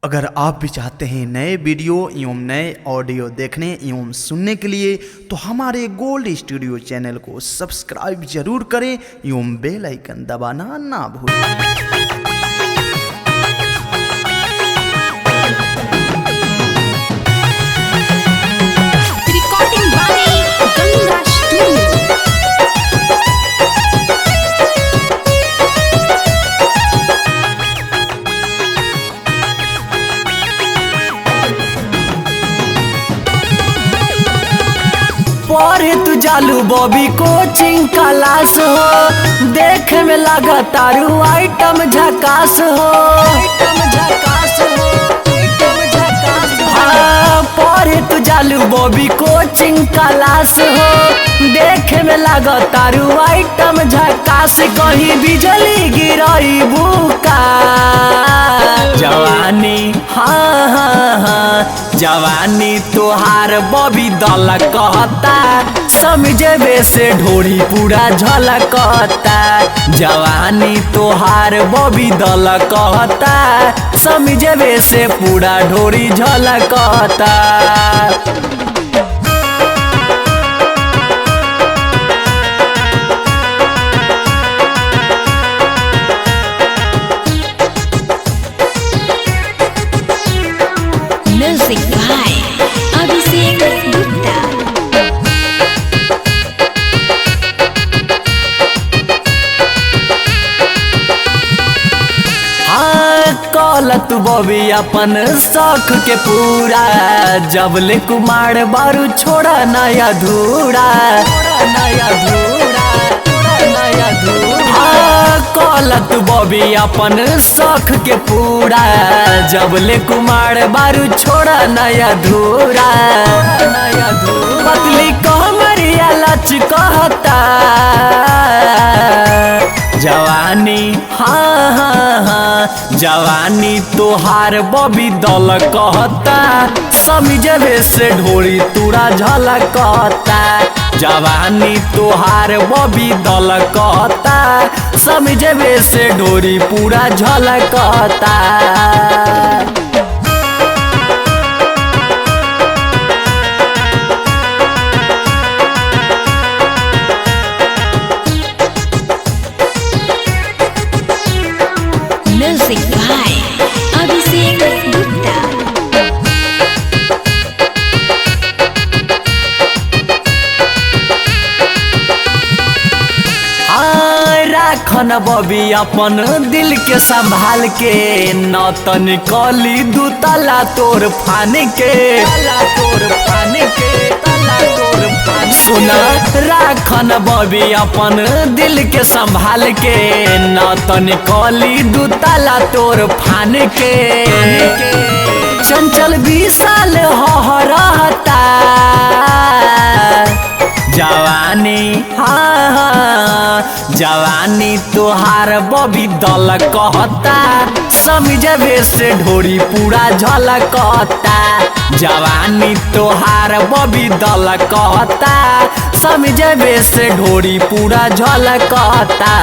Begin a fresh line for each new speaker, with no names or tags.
अगर आप भी चाहते हैं नए वीडियो एवं नए ऑडियो देखने एवं सुनने के लिए तो हमारे गोल्ड स्टूडियो चैनल को सब्सक्राइब जरूर करें एवं बेल आइकन दबाना ना भूलें।
पढ़े तू जालू बॉबी कोचिंग क्लास हो, देखे में लगा तारू आइटम झकास हो। हाँ, पढ़े तू जालू बॉबी कोचिंग क्लास हो, देखे में लगा तारू आइटम झकास। कहीं बिजली गिरई बुका जवानी, हाँ हाँ हाँ जवानी तोहार बॉबी दल कहता, समझे से ढोरी पूरा झलकता। जवानी तोहार बॉबी दल कहता, समझे से पूरा ढोरी झलकता।
Music by Abhishek Gupta।
कल तू बॉबी अपन शौक के पूरा, जब ले कुमार बारू छोड़ा नया धूरा। कल तू बॉबी अपन शौक के पूरा, जब ले कुमार बारू छोड़ा नया धूरा। पतली कमरिया लच कहता जवानी, हाँ हाँ हाँ जवानी तोहार बॉबी दल कहता, समझे से ढोरी तूरा झलकता। जवानी तोहार बॉबी दल कहता, समझे से ढोरी पूरा झलकता।
Music by Abhishek Gupta।
राखन बॉबी अपन दिल के संभाल के, न तो निकली दू तला तोर फान के। सुना राखन बॉबी अपन दिल के संभाल के, न तो निकली दू तला तोर फान के। चंचल विशाल हो रहता जवानी, हाँ हाँ जवानी तोहार बॉबी दल कहता, समझे से ढोरी पूरा झलकता। जवानी तोहार बॉबी दल कहता, समझे से ढोरी पूरा झलकता।